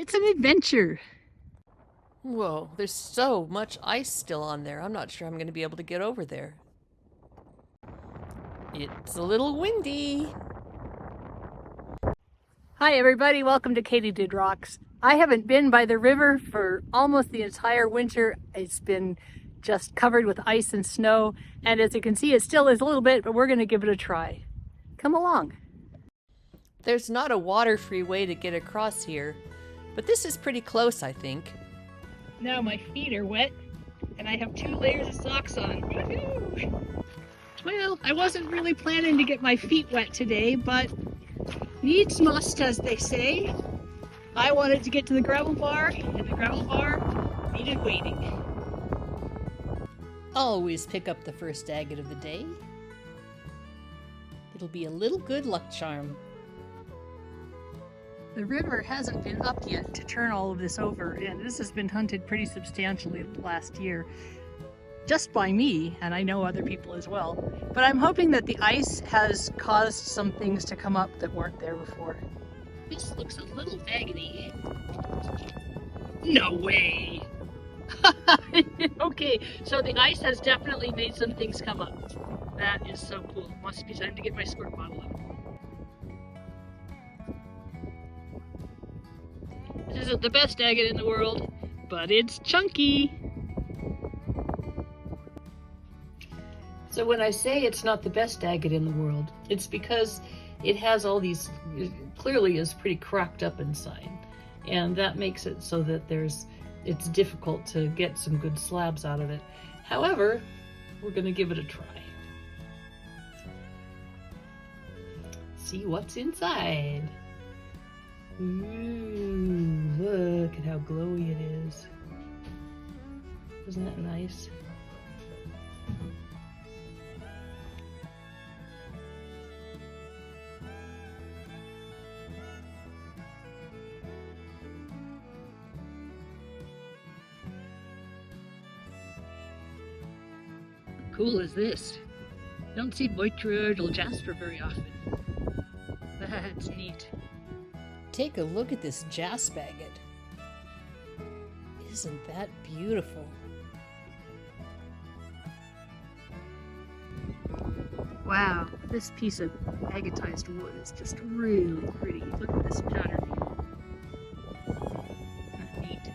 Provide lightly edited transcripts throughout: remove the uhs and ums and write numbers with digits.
It's an adventure. Whoa, there's so much ice still on there. I'm not sure I'm going to be able to get over there. It's a little windy. Hi everybody, welcome to Katie Did Rocks. I haven't been by the river for almost the entire winter. It's been just covered with ice and snow, and as you can see it still is a little bit, but we're going to give it a try. Come along. There's not a water-free way to get across here, but this is pretty close, I think. Now my feet are wet, and I have 2 layers of socks on. Woohoo! Well, I wasn't really planning to get my feet wet today, but needs must, as they say. I wanted to get to the gravel bar, and the gravel bar needed waiting. Always pick up the first agate of the day. It'll be a little good luck charm. The river hasn't been up yet to turn all of this over, and this has been hunted pretty substantially last year. Just by me, and I know other people as well. But I'm hoping that the ice has caused some things to come up that weren't there before. This looks a little agate-y. No way! Okay, so the ice has definitely made some things come up. That is so cool. Must be time to get my squirt bottle out. This isn't the best agate in the world, but it's chunky. So when I say it's not the best agate in the world, it's because it has all these, it clearly is pretty cracked up inside. And that makes it so that it's difficult to get some good slabs out of it. However, we're gonna give it a try. See what's inside. Ooh, look at how glowy it is. Isn't that nice? Cool is this? Don't see botryoid or jasper very often. That's neat. Take a look at this jasper agate. Isn't that beautiful? Wow, this piece of agatized wood is just really pretty. Look at this pattern here. Neat.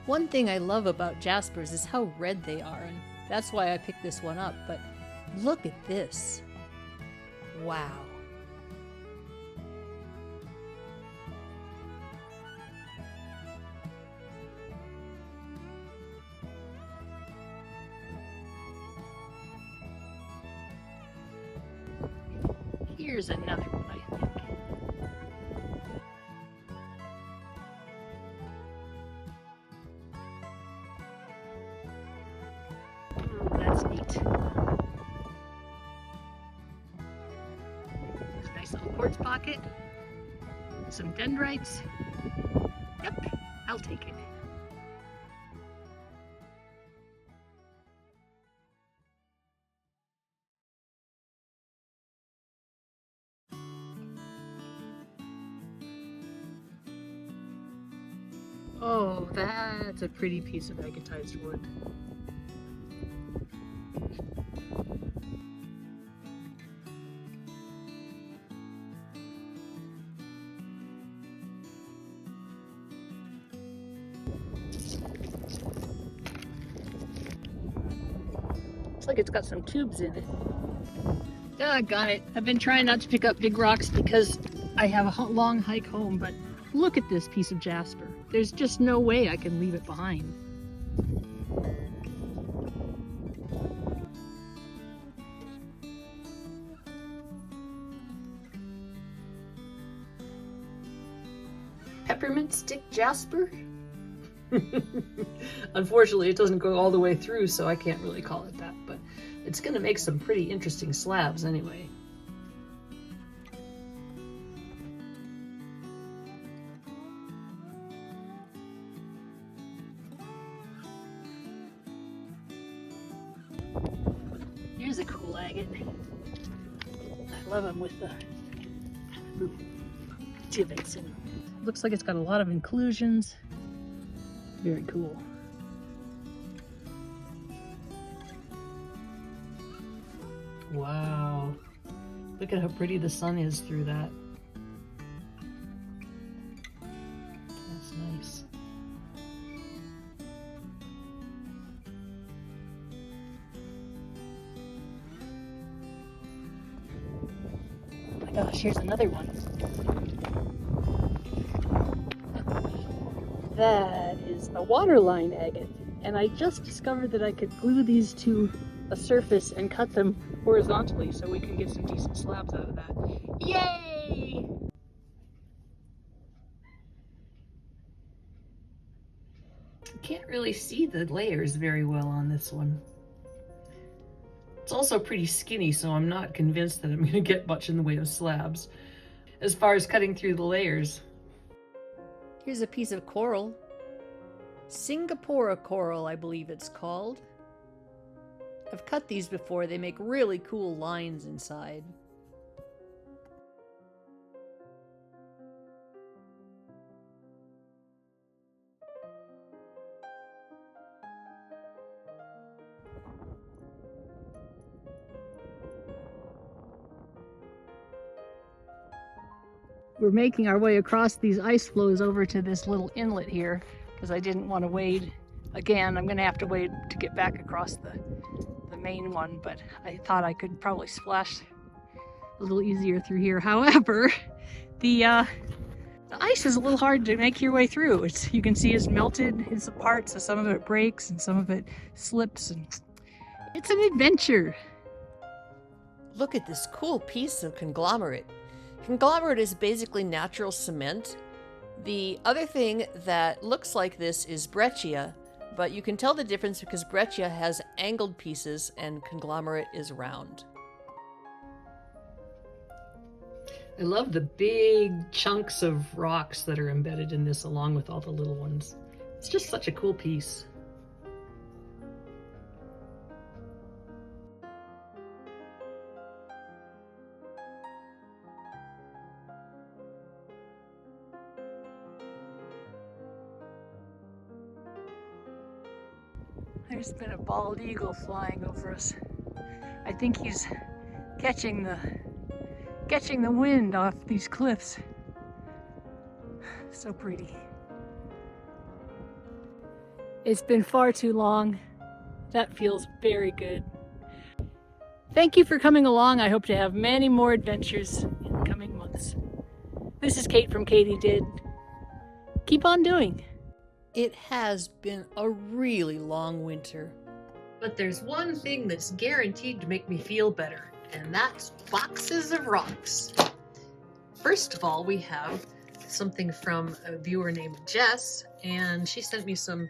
One thing I love about jaspers is how red they are, and that's why I picked this one up, but look at this. Wow. Here's another one, I think. Ooh, that's neat. There's a nice little quartz pocket. Some dendrites. Yep, I'll take it. Oh, that's a pretty piece of agatized wood. Looks like it's got some tubes in it. Doggone it. I've been trying not to pick up big rocks because I have a long hike home, but look at this piece of jasper. There's just no way I can leave it behind. Peppermint stick jasper? Unfortunately, it doesn't go all the way through, so I can't really call it that, but it's going to make some pretty interesting slabs anyway. Here's a cool agate. I love them with the divots, and looks like it's got a lot of inclusions. Very cool. Wow. Look at how pretty the sun is through that. That's nice. Oh my gosh, here's another one. That is a waterline agate, and I just discovered that I could glue these to a surface and cut them horizontally so we can get some decent slabs out of that. Yay! Can't really see the layers very well on this one. It's also pretty skinny, so I'm not convinced that I'm going to get much in the way of slabs as far as cutting through the layers. Here's a piece of coral. Singapore coral, I believe it's called. I've cut these before. They make really cool lines inside. We're making our way across these ice floes over to this little inlet here because I didn't want to wade. Again, I'm going to have to wade to get back across the main one, but I thought I could probably splash a little easier through here. However, the ice is a little hard to make your way through. You can see it's melted in some parts, so some of it breaks and some of it slips, and it's an adventure. Look at this cool piece of conglomerate. Conglomerate is basically natural cement. The other thing that looks like this is breccia, but you can tell the difference because breccia has angled pieces and conglomerate is round. I love the big chunks of rocks that are embedded in this along with all the little ones. It's just such a cool piece. There's been a bald eagle flying over us. I think he's catching the wind off these cliffs. So pretty. It's been far too long. That feels very good. Thank you for coming along. I hope to have many more adventures in the coming months. This is Kate from Katie Did. Keep on doing. It has been a really long winter. But there's one thing that's guaranteed to make me feel better, and that's boxes of rocks. First of all, we have something from a viewer named Jess, and she sent me some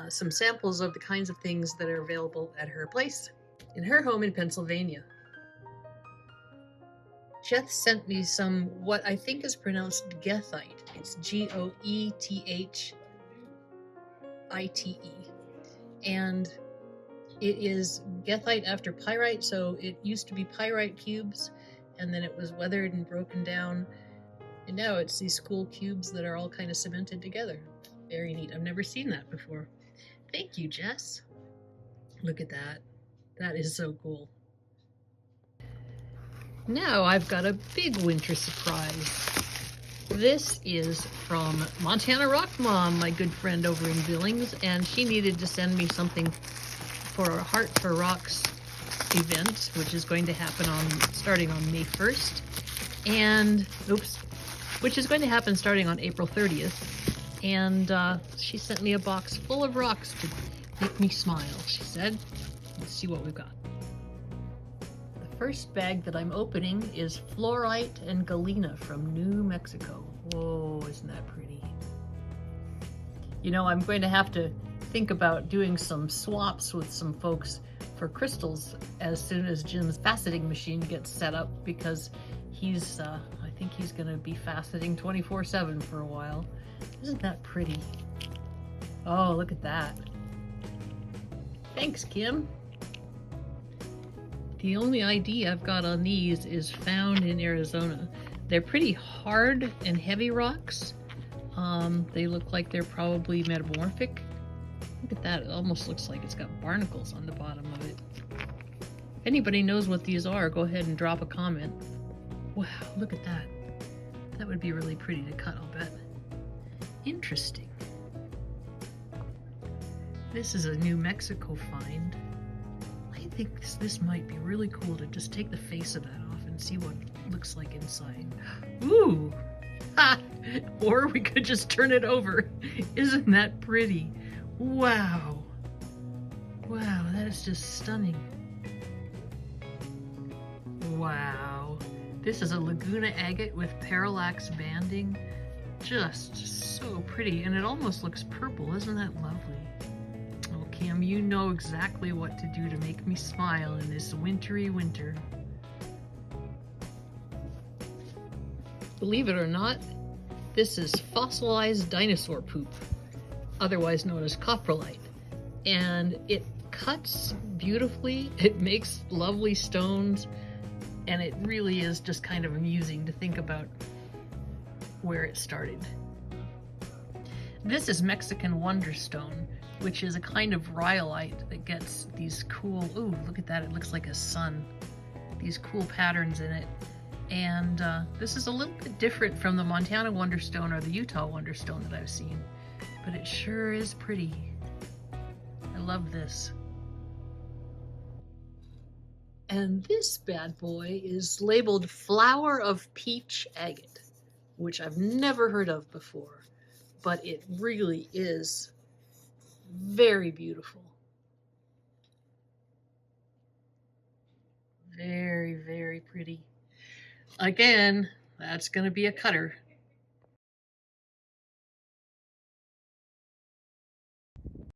samples of the kinds of things that are available at her place in her home in Pennsylvania. Jess sent me some what I think is pronounced goethite. It's Goethite. And it is goethite after pyrite, so it used to be pyrite cubes, and then it was weathered and broken down, and now it's these cool cubes that are all kind of cemented together. Very neat. I've never seen that before. Thank you, Jess. Look at that. That is so cool. Now I've got a big winter surprise. This is from Montana Rock Mom, my good friend over in Billings, and she needed to send me something for a Heart for Rocks event, which is going to happen starting on May 1st, which is going to happen starting on April 30th. And she sent me a box full of rocks to make me smile, she said. Let's see what we've got. The first bag that I'm opening is fluorite and galena from New Mexico. Whoa, isn't that pretty? You know, I'm going to have to think about doing some swaps with some folks for crystals as soon as Jim's faceting machine gets set up, because I think he's going to be faceting 24/7 for a while. Isn't that pretty? Oh, look at that. Thanks, Kim. The only ID I've got on these is found in Arizona. They're pretty hard and heavy rocks. They look like they're probably metamorphic. Look at that, it almost looks like it's got barnacles on the bottom of it. If anybody knows what these are, go ahead and drop a comment. Wow, look at that. That would be really pretty to cut, I'll bet. Interesting. This is a New Mexico find. I think this might be really cool to just take the face of that off and see what it looks like inside. Ooh! Ha! Or we could just turn it over. Isn't that pretty? Wow. Wow, that is just stunning. Wow. This is a Laguna agate with parallax banding. Just so pretty, and it almost looks purple. Isn't that lovely? Oh, Cam, you know exactly what to do to make me smile in this wintry winter. Believe it or not, this is fossilized dinosaur poop, otherwise known as coprolite. And it cuts beautifully, it makes lovely stones, and it really is just kind of amusing to think about where it started. This is Mexican wonderstone, which is a kind of rhyolite that gets these cool, ooh, look at that, it looks like a sun. These cool patterns in it. And this is a little bit different from the Montana wonderstone or the Utah wonderstone that I've seen, but it sure is pretty. I love this. And this bad boy is labeled Flower of Peach Agate, which I've never heard of before, but it really is very beautiful. Very, very pretty. Again, that's going to be a cutter.